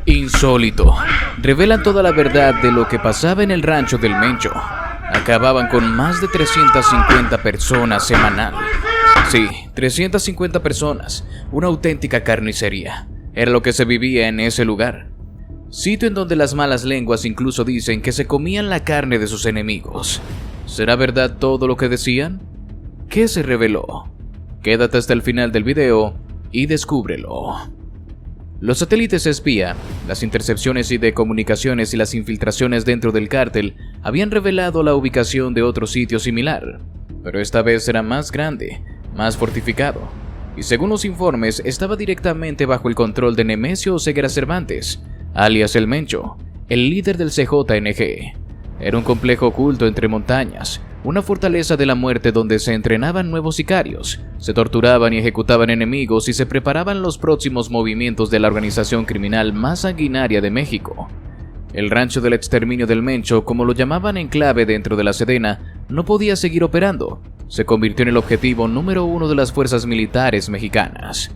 Insólito. Revelan toda la verdad de lo que pasaba en el rancho del Mencho. Acababan con más de 350 personas semanal. Sí, 350 personas. Una auténtica carnicería. Era lo que se vivía en ese lugar. Sitio en donde las malas lenguas incluso dicen que se comían la carne de sus enemigos. ¿Será verdad todo lo que decían? ¿Qué se reveló? Quédate hasta el final del video y descúbrelo. Los satélites espía, las intercepciones de comunicaciones y las infiltraciones dentro del cártel habían revelado la ubicación de otro sitio similar, pero esta vez era más grande, más fortificado, y según los informes estaba directamente bajo el control de Nemesio Oseguera Cervantes, alias El Mencho, el líder del CJNG. Era un complejo oculto entre montañas, una fortaleza de la muerte donde se entrenaban nuevos sicarios, se torturaban y ejecutaban enemigos y se preparaban los próximos movimientos de la organización criminal más sanguinaria de México. El rancho del exterminio del Mencho, como lo llamaban en clave dentro de la Sedena, no podía seguir operando. Se convirtió en el objetivo número 1 de las fuerzas militares mexicanas.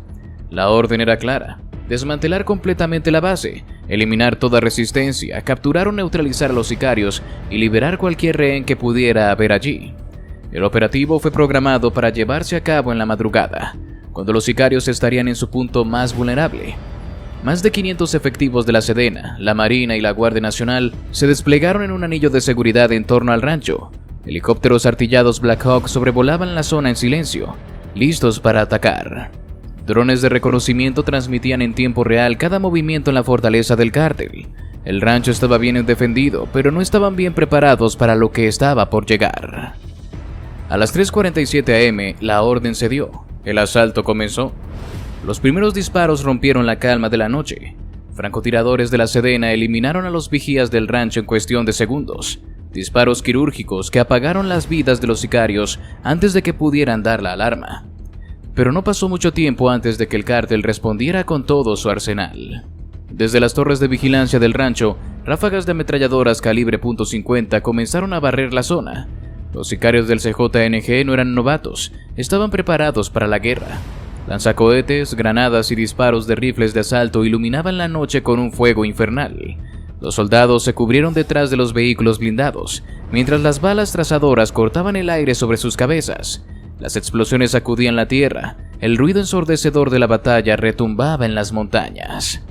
La orden era clara: desmantelar completamente la base, eliminar toda resistencia, capturar o neutralizar a los sicarios y liberar cualquier rehén que pudiera haber allí. El operativo fue programado para llevarse a cabo en la madrugada, cuando los sicarios estarían en su punto más vulnerable. Más de 500 efectivos de la Sedena, la Marina y la Guardia Nacional se desplegaron en un anillo de seguridad en torno al rancho. Helicópteros artillados Black Hawk sobrevolaban la zona en silencio, listos para atacar. Drones de reconocimiento transmitían en tiempo real cada movimiento en la fortaleza del cártel. El rancho estaba bien defendido, pero no estaban bien preparados para lo que estaba por llegar. A las 3:47 am, la orden se dio. El asalto comenzó. Los primeros disparos rompieron la calma de la noche. Francotiradores de la Sedena eliminaron a los vigías del rancho en cuestión de segundos. Disparos quirúrgicos que apagaron las vidas de los sicarios antes de que pudieran dar la alarma. Pero no pasó mucho tiempo antes de que el cártel respondiera con todo su arsenal. Desde las torres de vigilancia del rancho, ráfagas de ametralladoras calibre .50 comenzaron a barrer la zona. Los sicarios del CJNG no eran novatos, estaban preparados para la guerra. Lanzacohetes, granadas y disparos de rifles de asalto iluminaban la noche con un fuego infernal. Los soldados se cubrieron detrás de los vehículos blindados, mientras las balas trazadoras cortaban el aire sobre sus cabezas. Las explosiones sacudían la tierra, el ruido ensordecedor de la batalla retumbaba en las montañas.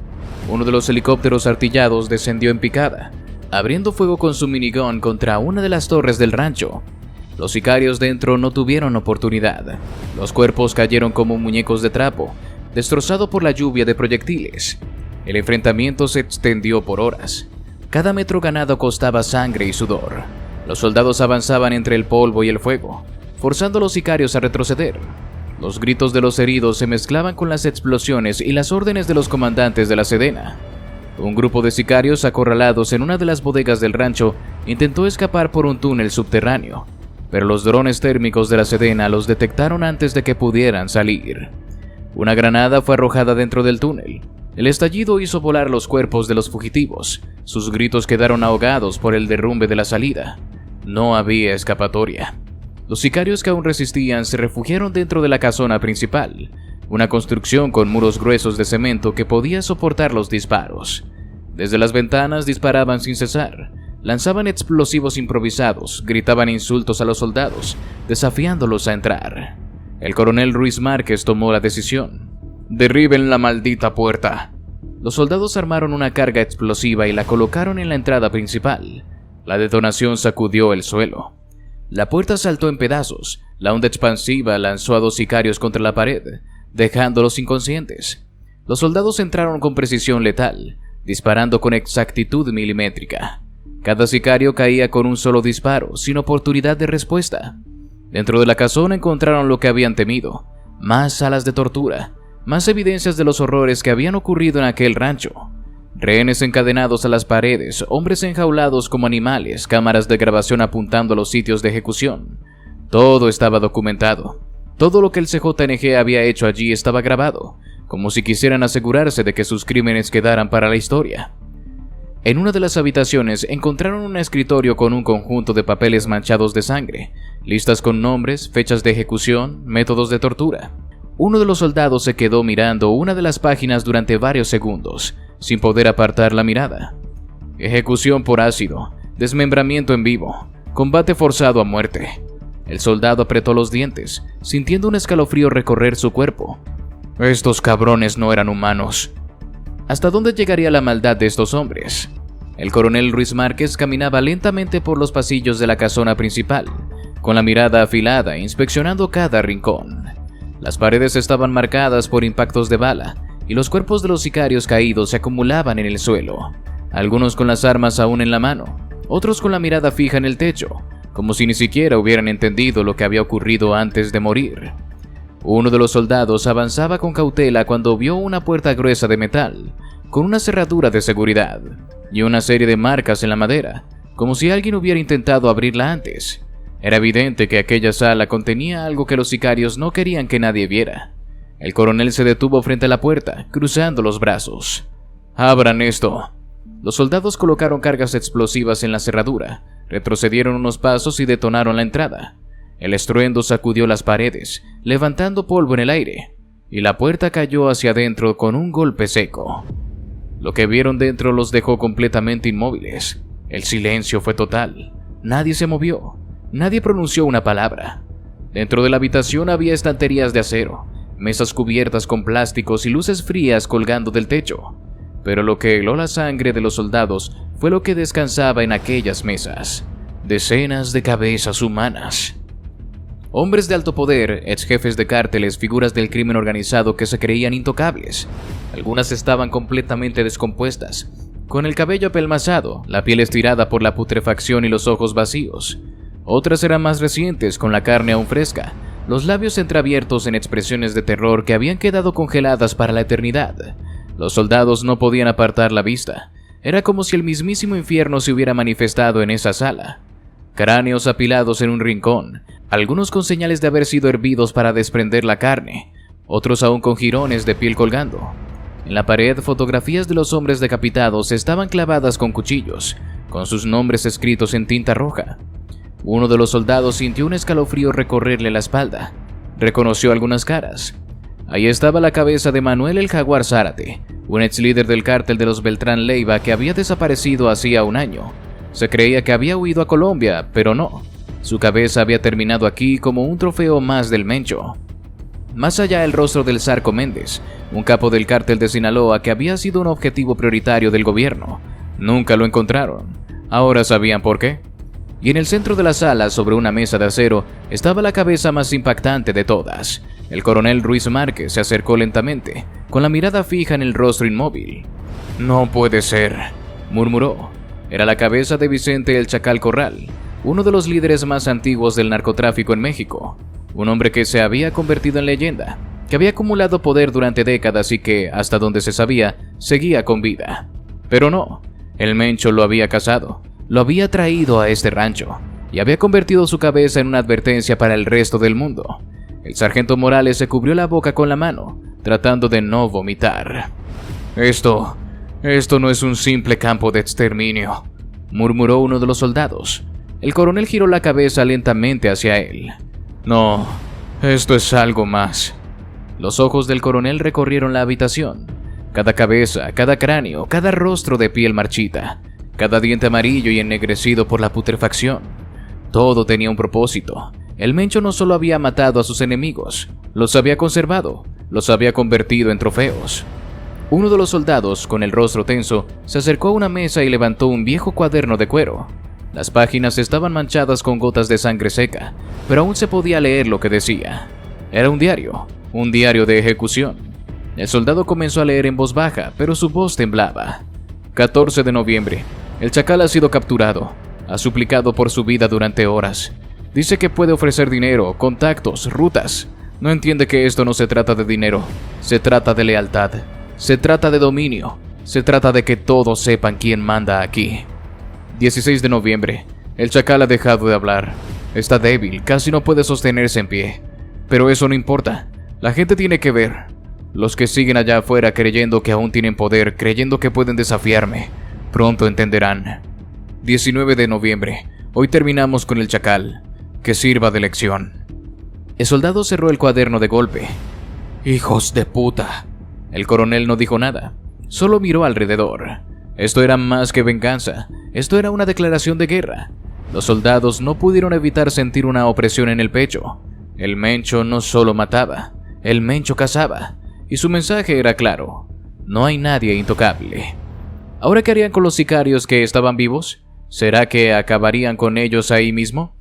Uno de los helicópteros artillados descendió en picada, abriendo fuego con su minigun contra una de las torres del rancho. Los sicarios dentro no tuvieron oportunidad. Los cuerpos cayeron como muñecos de trapo, destrozados por la lluvia de proyectiles. El enfrentamiento se extendió por horas. Cada metro ganado costaba sangre y sudor. Los soldados avanzaban entre el polvo y el fuego, forzando a los sicarios a retroceder. Los gritos de los heridos se mezclaban con las explosiones y las órdenes de los comandantes de la Sedena. Un grupo de sicarios acorralados en una de las bodegas del rancho intentó escapar por un túnel subterráneo, pero los drones térmicos de la Sedena los detectaron antes de que pudieran salir. Una granada fue arrojada dentro del túnel. El estallido hizo volar los cuerpos de los fugitivos. Sus gritos quedaron ahogados por el derrumbe de la salida. No había escapatoria. Los sicarios que aún resistían se refugiaron dentro de la casona principal, una construcción con muros gruesos de cemento que podía soportar los disparos. Desde las ventanas disparaban sin cesar, lanzaban explosivos improvisados, gritaban insultos a los soldados, desafiándolos a entrar. El coronel Ruiz Márquez tomó la decisión: ¡derriben la maldita puerta! Los soldados armaron una carga explosiva y la colocaron en la entrada principal. La detonación sacudió el suelo. La puerta saltó en pedazos, la onda expansiva lanzó a 2 sicarios contra la pared, dejándolos inconscientes. Los soldados entraron con precisión letal, disparando con exactitud milimétrica. Cada sicario caía con un solo disparo, sin oportunidad de respuesta. Dentro de la casona encontraron lo que habían temido: más salas de tortura, más evidencias de los horrores que habían ocurrido en aquel rancho. Rehenes encadenados a las paredes, hombres enjaulados como animales, cámaras de grabación apuntando a los sitios de ejecución. Todo estaba documentado. Todo lo que el CJNG había hecho allí estaba grabado, como si quisieran asegurarse de que sus crímenes quedaran para la historia. En una de las habitaciones encontraron un escritorio con un conjunto de papeles manchados de sangre, listas con nombres, fechas de ejecución, métodos de tortura. Uno de los soldados se quedó mirando una de las páginas durante varios segundos, sin poder apartar la mirada. Ejecución por ácido, desmembramiento en vivo, combate forzado a muerte. El soldado apretó los dientes, sintiendo un escalofrío recorrer su cuerpo. Estos cabrones no eran humanos. ¿Hasta dónde llegaría la maldad de estos hombres? El coronel Ruiz Márquez caminaba lentamente por los pasillos de la casona principal, con la mirada afilada, inspeccionando cada rincón. Las paredes estaban marcadas por impactos de bala, y los cuerpos de los sicarios caídos se acumulaban en el suelo, algunos con las armas aún en la mano, otros con la mirada fija en el techo, como si ni siquiera hubieran entendido lo que había ocurrido antes de morir. Uno de los soldados avanzaba con cautela cuando vio una puerta gruesa de metal, con una cerradura de seguridad, y una serie de marcas en la madera, como si alguien hubiera intentado abrirla antes. Era evidente que aquella sala contenía algo que los sicarios no querían que nadie viera. El coronel se detuvo frente a la puerta, cruzando los brazos. «¡Abran esto!». Los soldados colocaron cargas explosivas en la cerradura, retrocedieron unos pasos y detonaron la entrada. El estruendo sacudió las paredes, levantando polvo en el aire, y la puerta cayó hacia adentro con un golpe seco. Lo que vieron dentro los dejó completamente inmóviles. El silencio fue total. Nadie se movió. Nadie pronunció una palabra. Dentro de la habitación había estanterías de acero, mesas cubiertas con plásticos y luces frías colgando del techo. Pero lo que heló la sangre de los soldados fue lo que descansaba en aquellas mesas. Decenas de cabezas humanas. Hombres de alto poder, ex jefes de cárteles, figuras del crimen organizado que se creían intocables. Algunas estaban completamente descompuestas, con el cabello apelmazado, la piel estirada por la putrefacción y los ojos vacíos. Otras eran más recientes, con la carne aún fresca, los labios entreabiertos en expresiones de terror que habían quedado congeladas para la eternidad. Los soldados no podían apartar la vista. Era como si el mismísimo infierno se hubiera manifestado en esa sala. Cráneos apilados en un rincón, algunos con señales de haber sido hervidos para desprender la carne, otros aún con jirones de piel colgando. En la pared, fotografías de los hombres decapitados estaban clavadas con cuchillos, con sus nombres escritos en tinta roja. Uno de los soldados sintió un escalofrío recorrerle la espalda. Reconoció algunas caras. Ahí estaba la cabeza de Manuel el Jaguar Zárate, un ex líder del cártel de los Beltrán Leiva que había desaparecido hacía un año. Se creía que había huido a Colombia, pero no. Su cabeza había terminado aquí como un trofeo más del Mencho. Más allá, el rostro del Zarco Méndez, un capo del cártel de Sinaloa que había sido un objetivo prioritario del gobierno. Nunca lo encontraron. Ahora sabían por qué. Y en el centro de la sala, sobre una mesa de acero, estaba la cabeza más impactante de todas. El coronel Ruiz Márquez se acercó lentamente, con la mirada fija en el rostro inmóvil. «No puede ser», murmuró. Era la cabeza de Vicente el Chacal Corral, uno de los líderes más antiguos del narcotráfico en México. Un hombre que se había convertido en leyenda, que había acumulado poder durante décadas y que, hasta donde se sabía, seguía con vida. Pero no, el Mencho lo había cazado. Lo había traído a este rancho y había convertido su cabeza en una advertencia para el resto del mundo. El sargento Morales se cubrió la boca con la mano, tratando de no vomitar. Esto no es un simple campo de exterminio», murmuró uno de los soldados. El coronel giró la cabeza lentamente hacia él. «No, esto es algo más». Los ojos del coronel recorrieron la habitación. Cada cabeza, cada cráneo, cada rostro de piel marchita, cada diente amarillo y ennegrecido por la putrefacción. Todo tenía un propósito. El Mencho no solo había matado a sus enemigos, los había conservado, los había convertido en trofeos. Uno de los soldados, con el rostro tenso, se acercó a una mesa y levantó un viejo cuaderno de cuero. Las páginas estaban manchadas con gotas de sangre seca, pero aún se podía leer lo que decía. Era un diario de ejecución. El soldado comenzó a leer en voz baja, pero su voz temblaba. 14 de noviembre. El Chacal ha sido capturado. Ha suplicado por su vida durante horas. Dice que puede ofrecer dinero, contactos, rutas. No entiende que esto no se trata de dinero. Se trata de lealtad. Se trata de dominio. Se trata de que todos sepan quién manda aquí. 16 de noviembre. El Chacal ha dejado de hablar. Está débil, casi no puede sostenerse en pie. Pero eso no importa. La gente tiene que ver. Los que siguen allá afuera creyendo que aún tienen poder, creyendo que pueden desafiarme, pronto entenderán. 19 de noviembre. Hoy terminamos con el Chacal. Que sirva de lección. El soldado cerró el cuaderno de golpe. ¡Hijos de puta! El coronel no dijo nada, solo miró alrededor. Esto era más que venganza, esto era una declaración de guerra. Los soldados no pudieron evitar sentir una opresión en el pecho. El Mencho no solo mataba, el Mencho cazaba, y su mensaje era claro: no hay nadie intocable. ¿Ahora qué harían con los sicarios que estaban vivos? ¿Será que acabarían con ellos ahí mismo?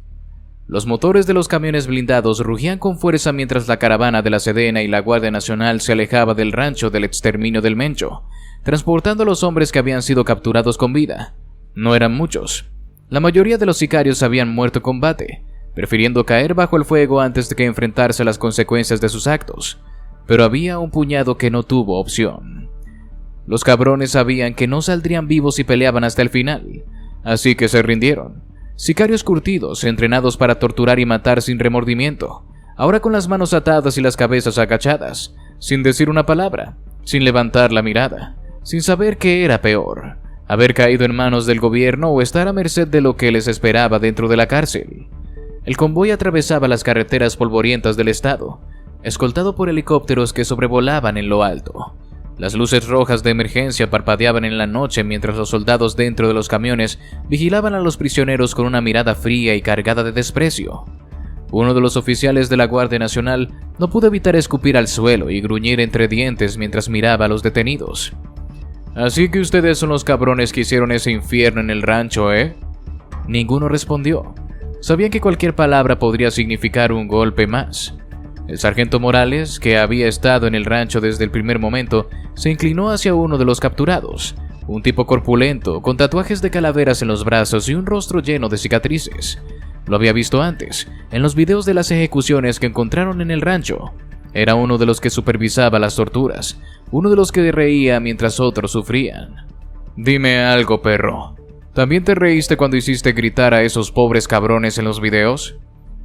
Los motores de los camiones blindados rugían con fuerza mientras la caravana de la Sedena y la Guardia Nacional se alejaba del rancho del exterminio del Mencho, transportando a los hombres que habían sido capturados con vida. No eran muchos. La mayoría de los sicarios habían muerto en combate, prefiriendo caer bajo el fuego antes de que enfrentarse a las consecuencias de sus actos. Pero había un puñado que no tuvo opción. Los cabrones sabían que no saldrían vivos si peleaban hasta el final, así que se rindieron. Sicarios curtidos, entrenados para torturar y matar sin remordimiento, ahora con las manos atadas y las cabezas agachadas, sin decir una palabra, sin levantar la mirada, sin saber qué era peor: haber caído en manos del gobierno o estar a merced de lo que les esperaba dentro de la cárcel. El convoy atravesaba las carreteras polvorientas del estado, escoltado por helicópteros que sobrevolaban en lo alto. Las luces rojas de emergencia parpadeaban en la noche mientras los soldados dentro de los camiones vigilaban a los prisioneros con una mirada fría y cargada de desprecio. Uno de los oficiales de la Guardia Nacional no pudo evitar escupir al suelo y gruñir entre dientes mientras miraba a los detenidos. «Así que ustedes son los cabrones que hicieron ese infierno en el rancho, ¿eh?» Ninguno respondió. Sabían que cualquier palabra podría significar un golpe más. El sargento Morales, que había estado en el rancho desde el primer momento, se inclinó hacia uno de los capturados, un tipo corpulento, con tatuajes de calaveras en los brazos y un rostro lleno de cicatrices. Lo había visto antes, en los videos de las ejecuciones que encontraron en el rancho. Era uno de los que supervisaba las torturas, uno de los que reía mientras otros sufrían. «Dime algo, perro. ¿También te reíste cuando hiciste gritar a esos pobres cabrones en los videos?»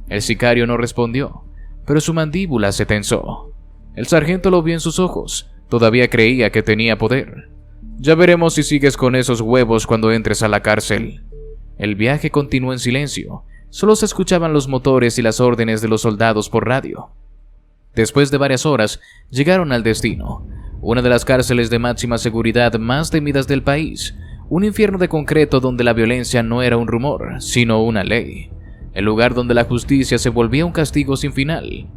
El sicario no respondió, pero su mandíbula se tensó. El sargento lo vio en sus ojos. Todavía creía que tenía poder. «Ya veremos si sigues con esos huevos cuando entres a la cárcel». El viaje continuó en silencio. Solo se escuchaban los motores y las órdenes de los soldados por radio. Después de varias horas, llegaron al destino. Una de las cárceles de máxima seguridad más temidas del país. Un infierno de concreto donde la violencia no era un rumor, sino una ley. El lugar donde la justicia se volvía un castigo sin final.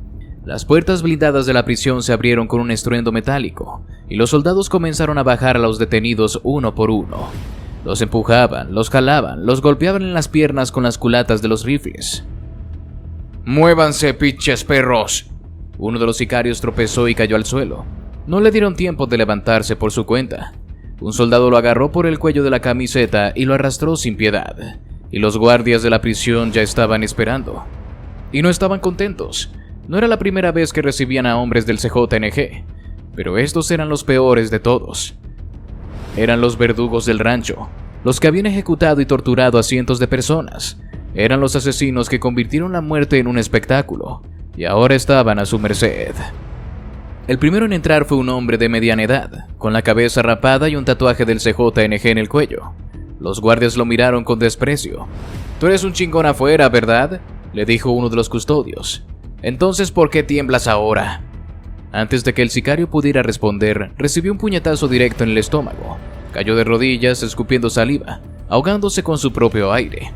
Las puertas blindadas de la prisión se abrieron con un estruendo metálico, y los soldados comenzaron a bajar a los detenidos uno por uno. Los empujaban, los jalaban, los golpeaban en las piernas con las culatas de los rifles. «¡Muévanse, pinches perros!» Uno de los sicarios tropezó y cayó al suelo. No le dieron tiempo de levantarse por su cuenta. Un soldado lo agarró por el cuello de la camiseta y lo arrastró sin piedad. Y los guardias de la prisión ya estaban esperando. Y no estaban contentos. No era la primera vez que recibían a hombres del CJNG, pero estos eran los peores de todos. Eran los verdugos del rancho, los que habían ejecutado y torturado a cientos de personas. Eran los asesinos que convirtieron la muerte en un espectáculo, y ahora estaban a su merced. El primero en entrar fue un hombre de mediana edad, con la cabeza rapada y un tatuaje del CJNG en el cuello. Los guardias lo miraron con desprecio. «Tú eres un chingón afuera, ¿verdad?», le dijo uno de los custodios. «Entonces, ¿por qué tiemblas ahora?». Antes de que el sicario pudiera responder, recibió un puñetazo directo en el estómago. Cayó de rodillas, escupiendo saliva, ahogándose con su propio aire.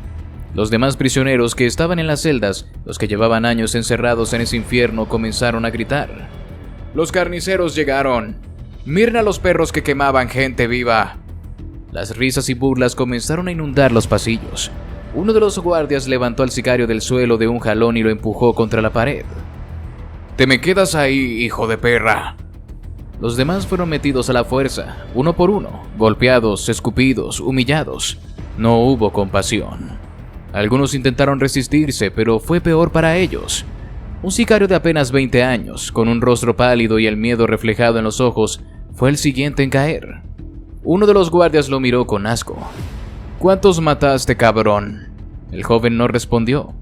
Los demás prisioneros que estaban en las celdas, los que llevaban años encerrados en ese infierno, comenzaron a gritar. «¡Los carniceros llegaron! ¡Miren a los perros que quemaban gente viva!». Las risas y burlas comenzaron a inundar los pasillos. Uno de los guardias levantó al sicario del suelo de un jalón y lo empujó contra la pared. «¡Te me quedas ahí, hijo de perra!». Los demás fueron metidos a la fuerza, uno por uno, golpeados, escupidos, humillados. No hubo compasión. Algunos intentaron resistirse, pero fue peor para ellos. Un sicario de apenas 20 años, con un rostro pálido y el miedo reflejado en los ojos, fue el siguiente en caer. Uno de los guardias lo miró con asco. «¿Cuántos mataste, cabrón?». El joven no respondió.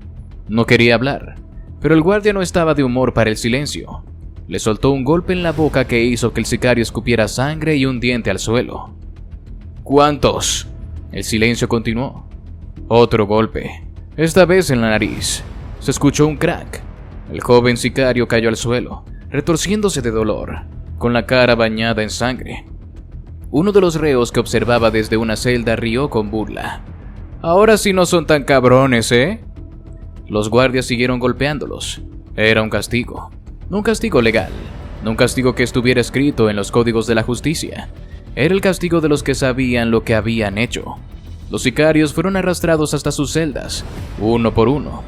No quería hablar, pero el guardia no estaba de humor para el silencio. Le soltó un golpe en la boca que hizo que el sicario escupiera sangre y un diente al suelo. «¿Cuántos?». El silencio continuó. Otro golpe, esta vez en la nariz. Se escuchó un crack. El joven sicario cayó al suelo, retorciéndose de dolor, con la cara bañada en sangre. Uno de los reos que observaba desde una celda rió con burla. «Ahora sí no son tan cabrones, ¿eh?». Los guardias siguieron golpeándolos. Era un castigo. No un castigo legal, no un castigo que estuviera escrito en los códigos de la justicia. Era el castigo de los que sabían lo que habían hecho. Los sicarios fueron arrastrados hasta sus celdas, uno por uno.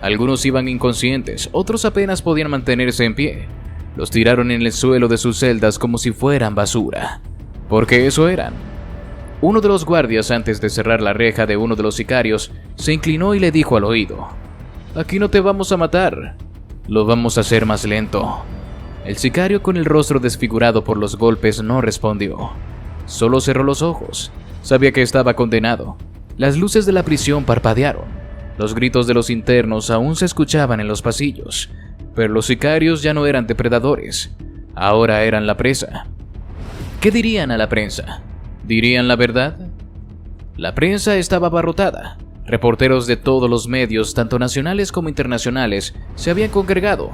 Algunos iban inconscientes, otros apenas podían mantenerse en pie. Los tiraron en el suelo de sus celdas como si fueran basura. Porque eso eran. Uno de los guardias, antes de cerrar la reja de uno de los sicarios, se inclinó y le dijo al oído: «Aquí no te vamos a matar, lo vamos a hacer más lento». El sicario, con el rostro desfigurado por los golpes, no respondió. Solo cerró los ojos. Sabía que estaba condenado. Las luces de la prisión parpadearon. Los gritos de los internos aún se escuchaban en los pasillos, pero los sicarios ya no eran depredadores. Ahora eran la presa. ¿Qué dirían a la prensa? ¿Dirían la verdad? La prensa estaba abarrotada. Reporteros de todos los medios, tanto nacionales como internacionales, se habían congregado,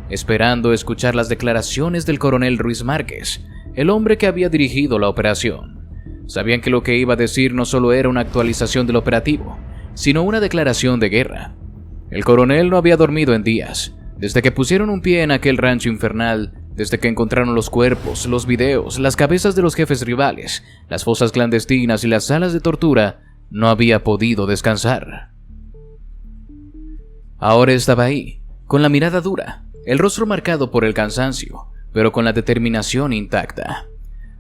esperando escuchar las declaraciones del coronel Ruiz Márquez, el hombre que había dirigido la operación. Sabían que lo que iba a decir no solo era una actualización del operativo, sino una declaración de guerra. El coronel no había dormido en días, desde que pusieron un pie en aquel rancho infernal, desde que encontraron los cuerpos, los videos, las cabezas de los jefes rivales, las fosas clandestinas y las salas de tortura. No había podido descansar. Ahora estaba ahí, con la mirada dura, el rostro marcado por el cansancio, pero con la determinación intacta.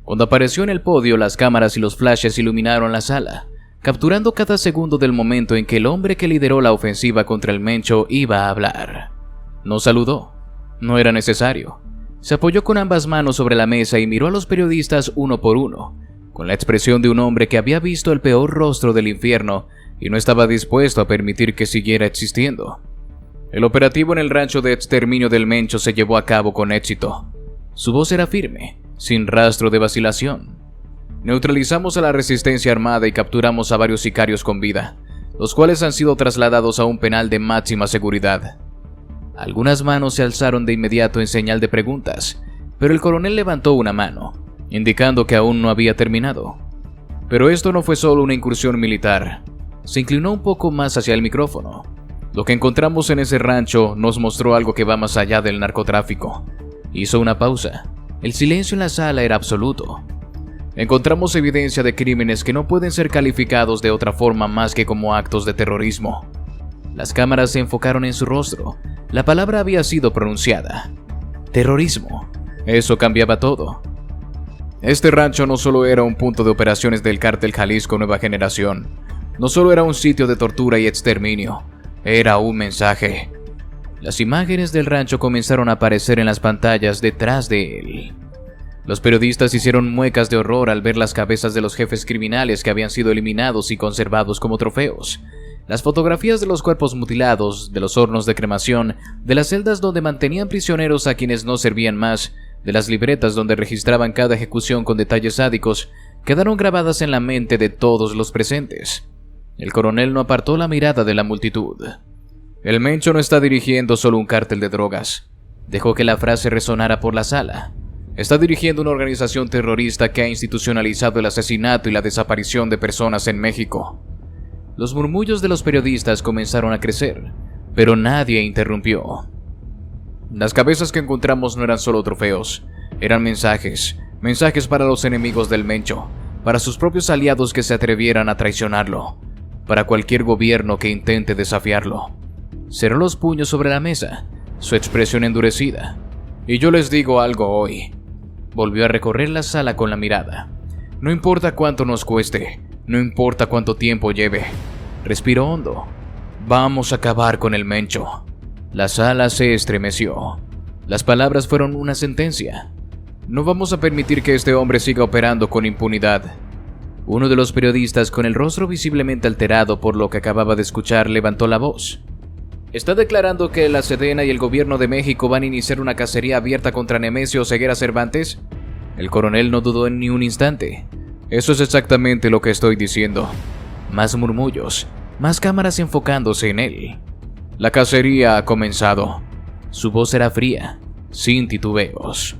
Cuando apareció en el podio, las cámaras y los flashes iluminaron la sala, capturando cada segundo del momento en que el hombre que lideró la ofensiva contra el Mencho iba a hablar. No saludó, no era necesario. Se apoyó con ambas manos sobre la mesa y miró a los periodistas uno por uno, con la expresión de un hombre que había visto el peor rostro del infierno y no estaba dispuesto a permitir que siguiera existiendo. El operativo en el rancho de exterminio del Mencho se llevó a cabo con éxito. Su voz era firme, sin rastro de vacilación. Neutralizamos a la resistencia armada y capturamos a varios sicarios con vida, los cuales han sido trasladados a un penal de máxima seguridad. Algunas manos se alzaron de inmediato en señal de preguntas, pero el coronel levantó una mano, indicando que aún no había terminado. Pero esto no fue solo una incursión militar. Se inclinó un poco más hacia el micrófono. Lo que encontramos en ese rancho nos mostró algo que va más allá del narcotráfico. Hizo una pausa. El silencio en la sala era absoluto. Encontramos evidencia de crímenes que no pueden ser calificados de otra forma más que como actos de terrorismo. Las cámaras se enfocaron en su rostro. La palabra había sido pronunciada. Terrorismo. Eso cambiaba todo. Este rancho no solo era un punto de operaciones del Cártel Jalisco Nueva Generación, no solo era un sitio de tortura y exterminio, era un mensaje. Las imágenes del rancho comenzaron a aparecer en las pantallas detrás de él. Los periodistas hicieron muecas de horror al ver las cabezas de los jefes criminales que habían sido eliminados y conservados como trofeos. Las fotografías de los cuerpos mutilados, de los hornos de cremación, de las celdas donde mantenían prisioneros a quienes no servían más, de las libretas donde registraban cada ejecución con detalles sádicos, quedaron grabadas en la mente de todos los presentes. El coronel no apartó la mirada de la multitud. El Mencho no está dirigiendo solo un cártel de drogas. Dejó que la frase resonara por la sala. Está dirigiendo una organización terrorista que ha institucionalizado el asesinato y la desaparición de personas en México. Los murmullos de los periodistas comenzaron a crecer, pero nadie interrumpió. Las cabezas que encontramos no eran solo trofeos, eran mensajes para los enemigos del Mencho, para sus propios aliados que se atrevieran a traicionarlo, para cualquier gobierno que intente desafiarlo. Cerró los puños sobre la mesa, su expresión endurecida. Y yo les digo algo hoy. Volvió a recorrer la sala con la mirada. No importa cuánto nos cueste, no importa cuánto tiempo lleve. Respiró hondo. Vamos a acabar con el Mencho. La sala se estremeció. Las palabras fueron una sentencia. No vamos a permitir que este hombre siga operando con impunidad. Uno de los periodistas, con el rostro visiblemente alterado por lo que acababa de escuchar, levantó la voz. ¿Está declarando que la Sedena y el gobierno de México van a iniciar una cacería abierta contra Nemesio Ceguera Cervantes? El coronel no dudó en ni un instante. Eso es exactamente lo que estoy diciendo. Más murmullos, más cámaras enfocándose en él. La cacería ha comenzado. Su voz era fría. sin titubeos.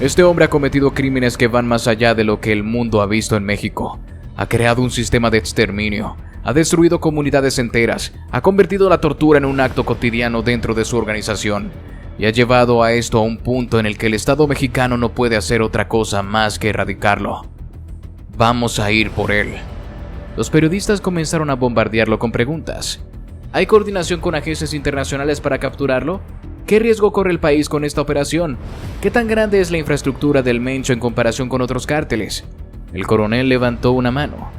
Este hombre ha cometido crímenes que van más allá de lo que el mundo ha visto en México. Ha creado un sistema de exterminio, ha destruido comunidades enteras, ha convertido la tortura en un acto cotidiano dentro de su organización y ha llevado a esto a un punto en el que el Estado mexicano no puede hacer otra cosa más que erradicarlo. Vamos a ir por él. Los periodistas comenzaron a bombardearlo con preguntas. ¿Hay coordinación con agencias internacionales para capturarlo? ¿Qué riesgo corre el país con esta operación? ¿Qué tan grande es la infraestructura del Mencho en comparación con otros cárteles? El coronel levantó una mano.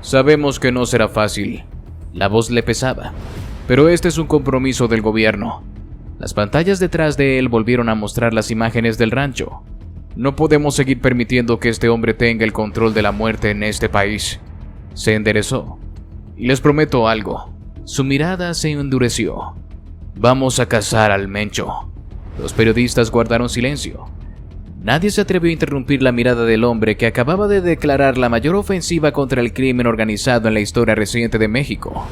Sabemos que no será fácil. La voz le pesaba. Pero este es un compromiso del gobierno. Las pantallas detrás de él volvieron a mostrar las imágenes del rancho. No podemos seguir permitiendo que este hombre tenga el control de la muerte en este país. Se enderezó. Y les prometo algo. Su mirada se endureció. Vamos a cazar al Mencho. Los periodistas guardaron silencio. Nadie se atrevió a interrumpir la mirada del hombre que acababa de declarar la mayor ofensiva contra el crimen organizado en la historia reciente de México.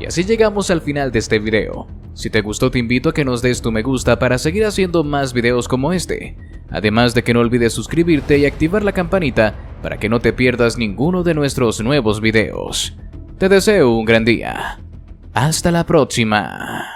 Y así llegamos al final de este video. Si te gustó, te invito a que nos des tu me gusta para seguir haciendo más videos como este. Además de que no olvides suscribirte y activar la campanita para que no te pierdas ninguno de nuestros nuevos videos. Te deseo un gran día. Hasta la próxima.